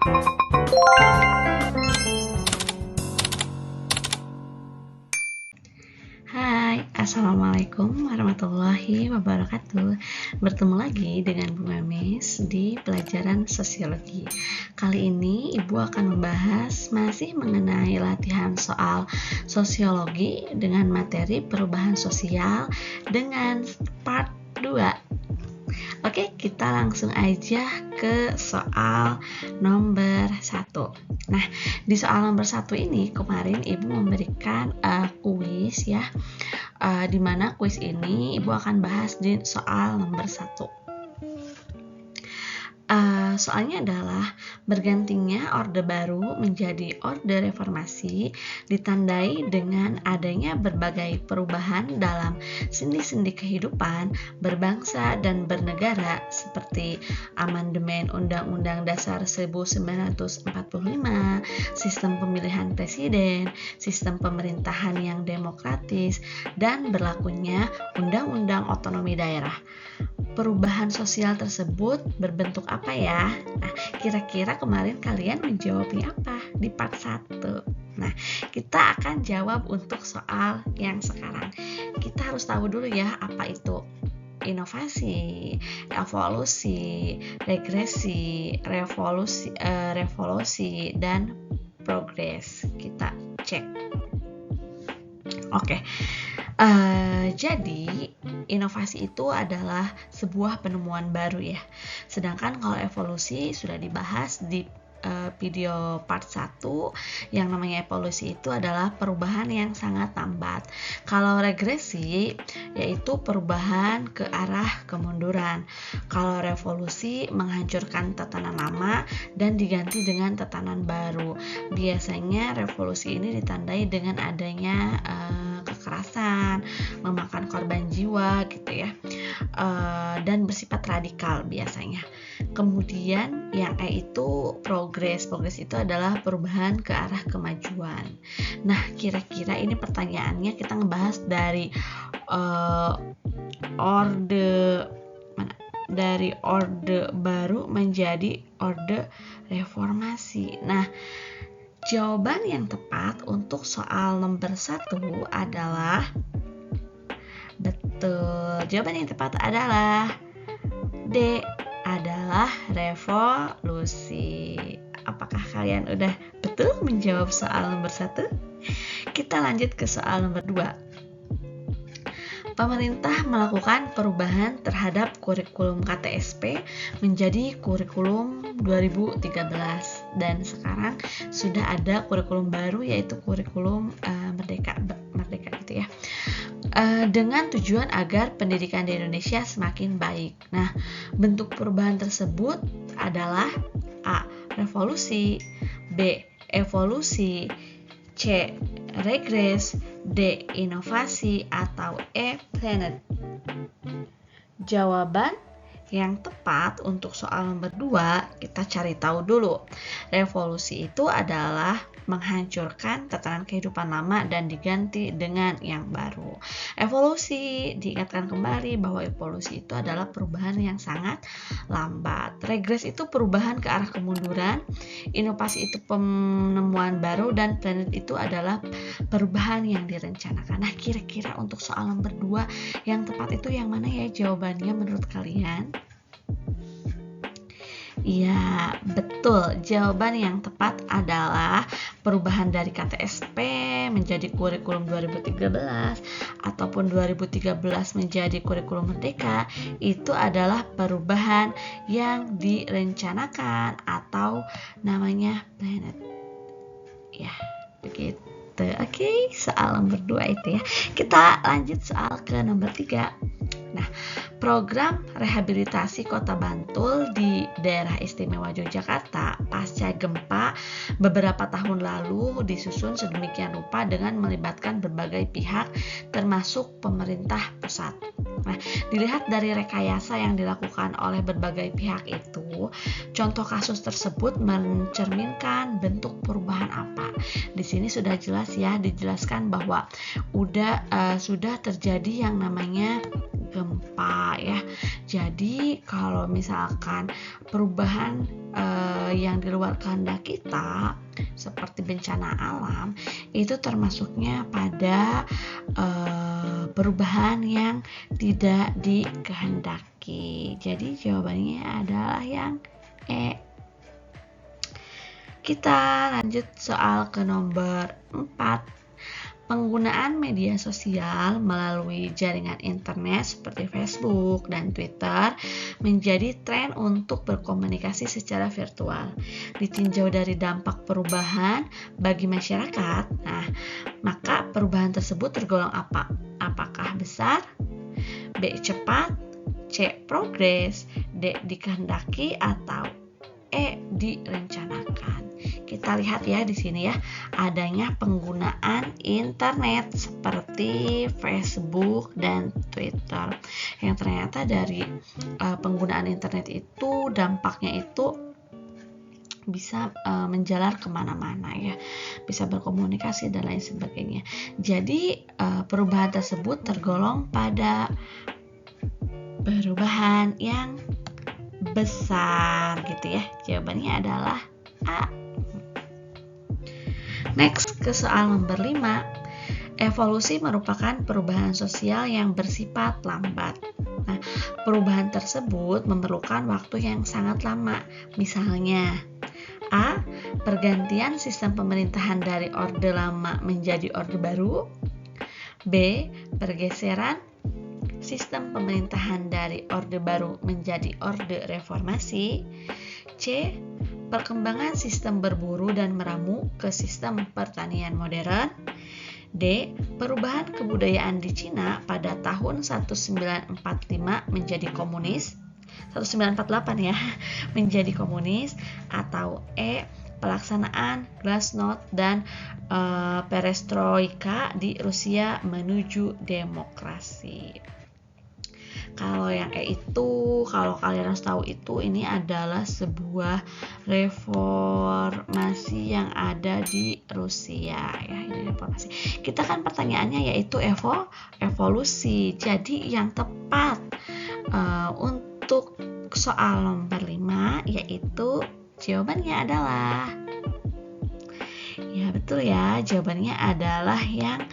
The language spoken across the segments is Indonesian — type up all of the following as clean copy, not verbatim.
Hai, Assalamualaikum warahmatullahi wabarakatuh. Bertemu lagi dengan Bu Memes di pelajaran sosiologi. Kali ini Ibu akan membahas masih mengenai latihan soal sosiologi dengan materi perubahan sosial dengan part 2. Oke, kita langsung aja ke soal nomor 1. Nah, di soal nomor 1 ini kemarin Ibu memberikan kuis ya, di mana kuis ini Ibu akan bahas di soal nomor 1. Soalnya adalah bergantinya Orde Baru menjadi Orde Reformasi ditandai dengan adanya berbagai perubahan dalam sendi-sendi kehidupan berbangsa dan bernegara seperti amandemen Undang-Undang Dasar 1945, sistem pemilihan presiden, sistem pemerintahan yang demokratis, dan berlakunya Undang-Undang Otonomi Daerah. Perubahan sosial tersebut berbentuk apa ya? Nah, kira-kira kemarin kalian menjawabnya apa di part 1? Nah, kita akan jawab untuk soal yang sekarang. Kita harus tahu dulu ya apa itu inovasi, evolusi, regresi, revolusi, dan progres. Kita cek. Oke. Jadi inovasi itu adalah sebuah penemuan baru ya. Sedangkan kalau evolusi sudah dibahas di video part 1, yang namanya evolusi itu adalah perubahan yang sangat lambat. Kalau regresi yaitu perubahan ke arah kemunduran. Kalau revolusi menghancurkan tatanan lama dan diganti dengan tatanan baru. Biasanya revolusi ini ditandai dengan adanya kekerasan, memakan korban jiwa gitu ya, dan bersifat radikal biasanya. Kemudian yang itu progres itu adalah perubahan ke arah kemajuan. Nah, kira-kira ini pertanyaannya kita ngebahas dari orde baru menjadi orde reformasi. Nah, jawaban yang tepat untuk soal nomor 1 adalah betul. Jawaban yang tepat adalah D, adalah revolusi. Apakah kalian udah betul menjawab soal nomor 1? Kita lanjut ke soal nomor 2. Pemerintah melakukan perubahan terhadap kurikulum KTSP menjadi kurikulum 2013 dan sekarang sudah ada kurikulum baru yaitu kurikulum Merdeka gitu ya. Dengan tujuan agar pendidikan di Indonesia semakin baik. Nah, bentuk perubahan tersebut adalah A, revolusi, B, evolusi, C, regres, D, inovasi, atau E, planet. Jawaban yang tepat untuk soal nomor 2 kita cari tahu dulu. Revolusi itu adalah menghancurkan tatanan kehidupan lama dan diganti dengan yang baru. Evolusi, diingatkan kembali bahwa evolusi itu adalah perubahan yang sangat lambat. Regres itu perubahan ke arah kemunduran. Inovasi itu penemuan baru, dan planet itu adalah perubahan yang direncanakan. Nah, kira-kira untuk soal nomor 2 yang tepat itu yang mana ya jawabannya menurut kalian? Ya, betul. Jawaban yang tepat adalah perubahan dari KTSP menjadi kurikulum 2013 ataupun 2013 menjadi kurikulum Merdeka. Itu adalah perubahan yang direncanakan atau namanya planet. Ya, begitu. Oke, soal nomor 2 itu ya. Kita lanjut soal ke nomor 3. Nah, program rehabilitasi Kota Bantul di daerah istimewa Yogyakarta pasca gempa beberapa tahun lalu disusun sedemikian rupa dengan melibatkan berbagai pihak termasuk pemerintah pusat. Nah, dilihat dari rekayasa yang dilakukan oleh berbagai pihak itu, contoh kasus tersebut mencerminkan bentuk perubahan apa. Di sini sudah jelas ya, dijelaskan bahwa sudah terjadi yang namanya gempa ya. Jadi kalau misalkan perubahan yang di luar kehendak kita seperti bencana alam itu termasuknya pada perubahan yang tidak dikehendaki. Jadi jawabannya adalah yang E. Kita lanjut soal ke nomor 4. Penggunaan media sosial melalui jaringan internet seperti Facebook dan Twitter menjadi tren untuk berkomunikasi secara virtual. Ditinjau dari dampak perubahan bagi masyarakat, maka perubahan tersebut tergolong apa? Apakah besar? B. Cepat? C. Progres? D. Dikehendaki? Atau E. Direncanakan? Kita lihat ya di sini ya, adanya penggunaan internet seperti Facebook dan Twitter. Yang ternyata dari penggunaan internet itu dampaknya itu bisa menjalar kemana-mana ya, bisa berkomunikasi dan lain sebagainya. Jadi perubahan tersebut tergolong pada perubahan yang besar gitu ya. Jawabannya adalah A. Next ke soal nomor 5. Evolusi merupakan perubahan sosial yang bersifat lambat. Nah, perubahan tersebut memerlukan waktu yang sangat lama. Misalnya, A. Pergantian sistem pemerintahan dari orde lama menjadi orde baru. B. Pergeseran sistem pemerintahan dari orde baru menjadi orde reformasi. C. Perkembangan sistem berburu dan meramu ke sistem pertanian modern. D. Perubahan kebudayaan di Cina pada tahun 1945 menjadi komunis. 1948 ya, menjadi komunis. Atau E. Pelaksanaan glasnost dan perestroika di Rusia menuju demokrasi. Kalau yang E itu, kalau kalian harus tahu itu, ini adalah sebuah reformasi yang ada di Rusia ya, ini reformasi. Kita kan pertanyaannya yaitu evolusi. Jadi yang tepat untuk soal nomor 5 yaitu jawabannya adalah, ya betul ya, jawabannya adalah yang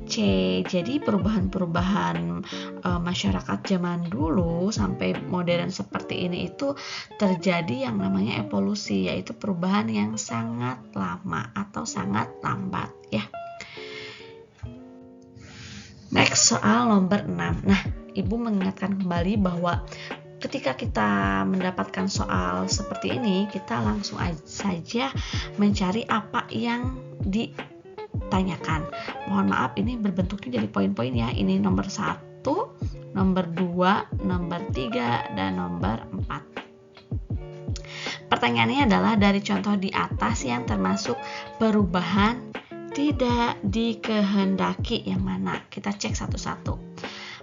C. Jadi perubahan-perubahan masyarakat zaman dulu sampai modern seperti ini itu terjadi yang namanya evolusi, yaitu perubahan yang sangat lama atau sangat lambat ya. Next soal nomor 6. Nah, Ibu mengingatkan kembali bahwa ketika kita mendapatkan soal seperti ini, kita langsung saja mencari apa yang ditanyakan. Mohon maaf, ini berbentuknya jadi poin-poin ya. Ini nomor 1, nomor 2, nomor 3, dan nomor 4. Pertanyaannya adalah dari contoh di atas yang termasuk perubahan tidak dikehendaki yang mana? Kita cek satu-satu.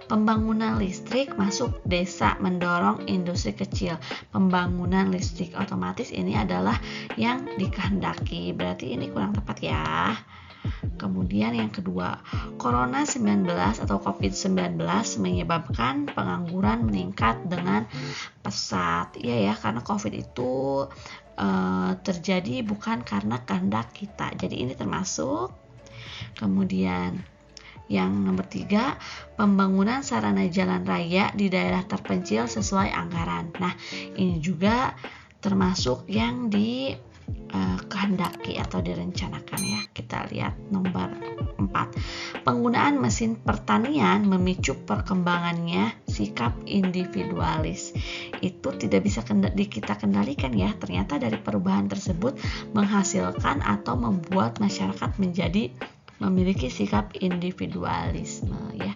Pembangunan listrik masuk desa mendorong industri kecil. Pembangunan listrik otomatis ini adalah yang dikehendaki. Berarti ini kurang tepat ya. Kemudian yang kedua, Corona 19 atau COVID-19 menyebabkan pengangguran meningkat dengan pesat. Iya ya, karena COVID itu terjadi bukan karena kehendak kita. Jadi ini termasuk. Kemudian yang nomor 3, pembangunan sarana jalan raya di daerah terpencil sesuai anggaran. Nah, ini juga termasuk yang dikehendaki atau direncanakan ya. Kita lihat nomor 4. Penggunaan mesin pertanian memicu perkembangannya sikap individualis. Itu tidak bisa kita kendalikan ya. Ternyata dari perubahan tersebut menghasilkan atau membuat masyarakat menjadi memiliki sikap individualisme ya.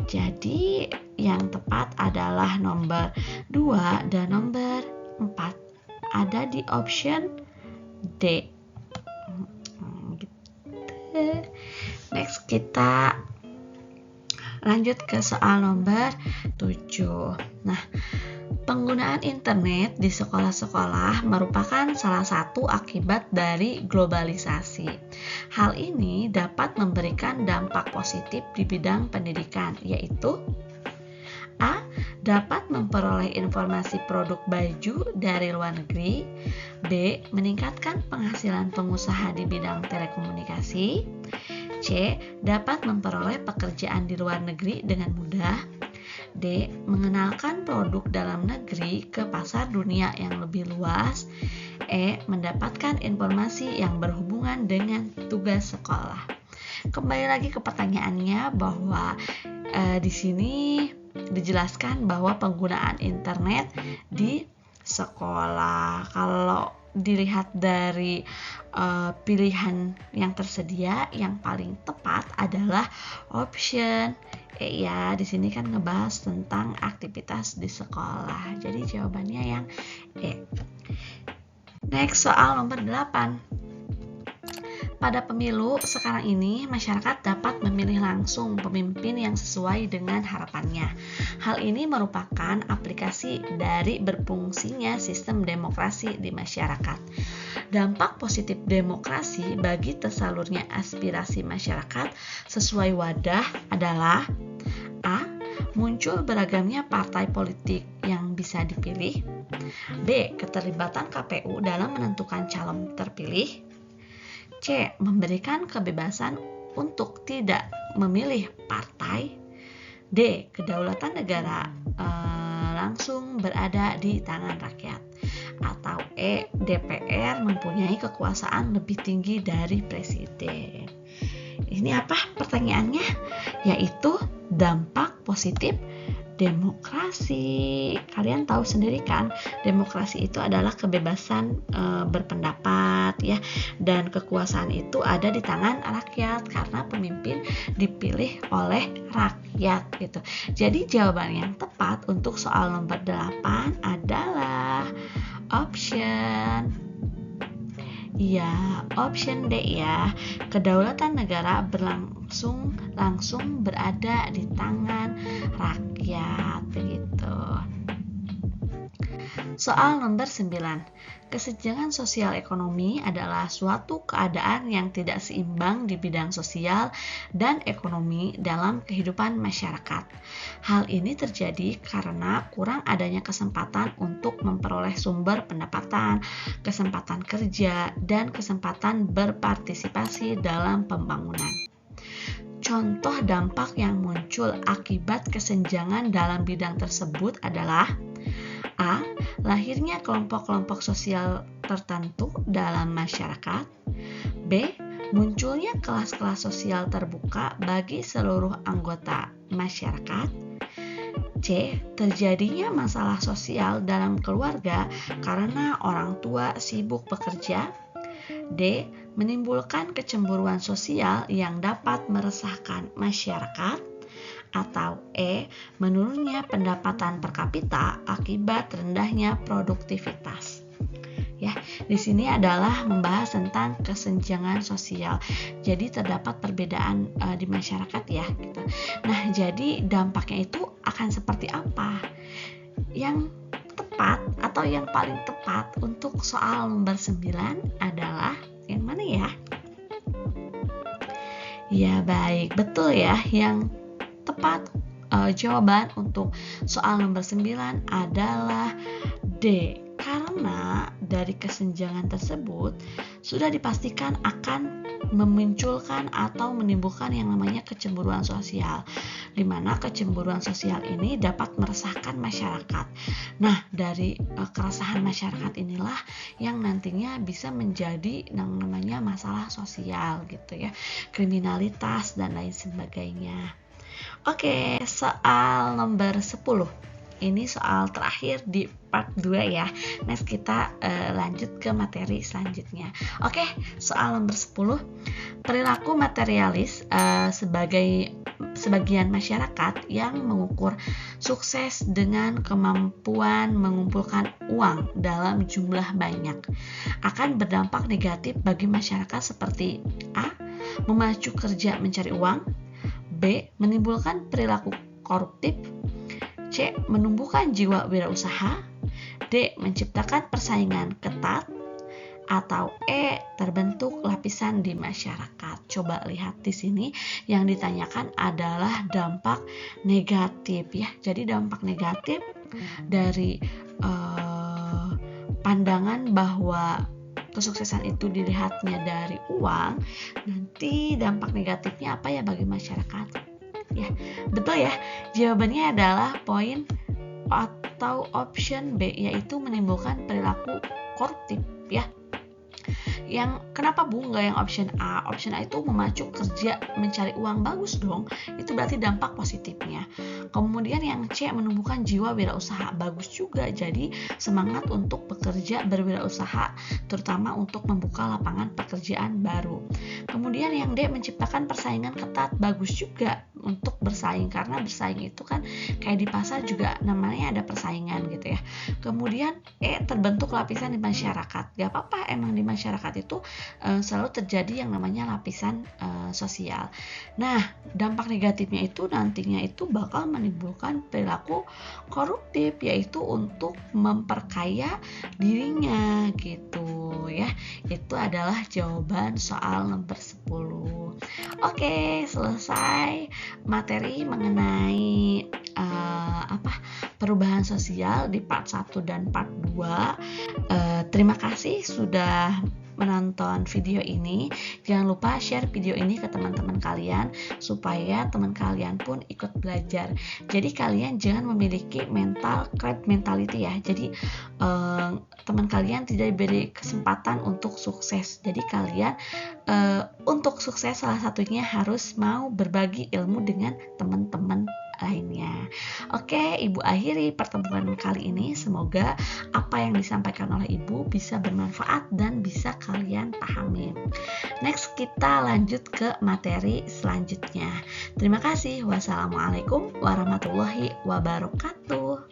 Jadi yang tepat adalah nomor 2 dan nomor 4. Ada di option D. Next kita lanjut ke soal nomor 7. Nah, penggunaan internet di sekolah-sekolah merupakan salah satu akibat dari globalisasi. Hal ini dapat memberikan dampak positif di bidang pendidikan, yaitu A. Dapat memperoleh informasi produk baju dari luar negeri. B. Meningkatkan penghasilan pengusaha di bidang telekomunikasi. C. Dapat memperoleh pekerjaan di luar negeri dengan mudah. D. Mengenalkan produk dalam negeri ke pasar dunia yang lebih luas. E. Mendapatkan informasi yang berhubungan dengan tugas sekolah. Kembali lagi ke pertanyaannya bahwa di sini dijelaskan bahwa penggunaan internet di sekolah. Kalau dilihat dari pilihan yang tersedia, yang paling tepat adalah option E ya. Di sini kan ngebahas tentang aktivitas di sekolah. Jadi jawabannya yang E. Next, soal nomor 8. Pada pemilu sekarang ini, masyarakat dapat memilih langsung pemimpin yang sesuai dengan harapannya. Hal ini merupakan aplikasi dari berfungsinya sistem demokrasi di masyarakat. Dampak positif demokrasi bagi tersalurnya aspirasi masyarakat sesuai wadah adalah A. Muncul beragamnya partai politik yang bisa dipilih. B. Keterlibatan KPU dalam menentukan calon terpilih. C. Memberikan kebebasan untuk tidak memilih partai. D. Kedaulatan negara langsung berada di tangan rakyat. Atau E. DPR mempunyai kekuasaan lebih tinggi dari presiden. Ini apa pertanyaannya? Yaitu dampak positif demokrasi. Kalian tahu sendiri kan, demokrasi itu adalah kebebasan berpendapat ya, dan kekuasaan itu ada di tangan rakyat karena pemimpin dipilih oleh rakyat gitu. Jadi jawaban yang tepat untuk soal nomor 8 adalah option D ya. Kedaulatan negara langsung berada di tangan rakyat begitu. Soal nomor 9. Kesenjangan sosial ekonomi adalah suatu keadaan yang tidak seimbang di bidang sosial dan ekonomi dalam kehidupan masyarakat. Hal ini terjadi karena kurang adanya kesempatan untuk memperoleh sumber pendapatan, kesempatan kerja, dan kesempatan berpartisipasi dalam pembangunan. Contoh dampak yang muncul akibat kesenjangan dalam bidang tersebut adalah A. Lahirnya kelompok-kelompok sosial tertentu dalam masyarakat. B. Munculnya kelas-kelas sosial terbuka bagi seluruh anggota masyarakat. C. Terjadinya masalah sosial dalam keluarga karena orang tua sibuk bekerja. D. Menimbulkan kecemburuan sosial yang dapat meresahkan masyarakat. Atau E. Menurunnya pendapatan per kapita akibat rendahnya produktivitas. Ya, di sini adalah membahas tentang kesenjangan sosial. Jadi terdapat perbedaan di masyarakat ya gitu. Nah, jadi dampaknya itu akan seperti apa? Yang tepat atau yang paling tepat untuk soal nomor 9 adalah yang mana ya? Ya, baik, betul ya. Yang tepat jawaban untuk soal nomor 9 adalah D. Karena dari kesenjangan tersebut sudah dipastikan akan memunculkan atau menimbulkan yang namanya kecemburuan sosial, di mana kecemburuan sosial ini dapat meresahkan masyarakat. Nah, dari keresahan masyarakat inilah yang nantinya bisa menjadi yang namanya masalah sosial gitu ya, kriminalitas dan lain sebagainya. Oke, soal nomor 10. Ini soal terakhir di part 2 ya. Next kita lanjut ke materi selanjutnya. Oke, soal nomor 10. Perilaku materialis sebagian masyarakat yang mengukur sukses dengan kemampuan mengumpulkan uang dalam jumlah banyak akan berdampak negatif bagi masyarakat seperti A. Memacu kerja mencari uang. B. Menimbulkan perilaku koruptif. C. Menumbuhkan jiwa wirausaha. D. Menciptakan persaingan ketat. atau E, terbentuk lapisan di masyarakat? Coba lihat di sini yang ditanyakan adalah dampak negatif ya. Jadi dampak negatif dari pandangan bahwa kesuksesan itu dilihatnya dari uang, nanti dampak negatifnya apa ya bagi masyarakat? Ya, betul ya. Jawabannya adalah poin atau option B, yaitu menimbulkan perilaku koruptif ya. Yang kenapa Bu nggak yang option A? Option A itu memacu kerja mencari uang, bagus dong. Itu berarti dampak positifnya. Kemudian yang C, menumbuhkan jiwa wirausaha, bagus juga. Jadi semangat untuk bekerja berwirausaha, terutama untuk membuka lapangan pekerjaan baru. Kemudian yang D, menciptakan persaingan ketat, bagus juga untuk bersaing, karena bersaing itu kan kayak di pasar juga namanya ada persaingan gitu ya. Kemudian E, terbentuk lapisan di masyarakat. Gak apa-apa, emang di masyarakat itu selalu terjadi yang namanya lapisan sosial. Nah, dampak negatifnya itu nantinya itu bakal menimbulkan perilaku koruptif, yaitu untuk memperkaya dirinya gitu ya. Itu adalah jawaban soal nomor 10. Oke, selesai materi mengenai perubahan sosial di part 1 dan part 2. Terima kasih sudah menonton video ini. Jangan lupa share video ini ke teman-teman kalian supaya teman kalian pun ikut belajar. Jadi kalian jangan memiliki mental crab mentality ya. Jadi teman kalian tidak diberi kesempatan untuk sukses. Jadi kalian untuk sukses salah satunya harus mau berbagi ilmu dengan teman-teman lainnya. Oke, Ibu akhiri pertemuan kali ini. Semoga apa yang disampaikan oleh Ibu bisa bermanfaat dan bisa kalian pahami. Next, kita lanjut ke materi selanjutnya. Terima kasih. Wassalamualaikum warahmatullahi wabarakatuh.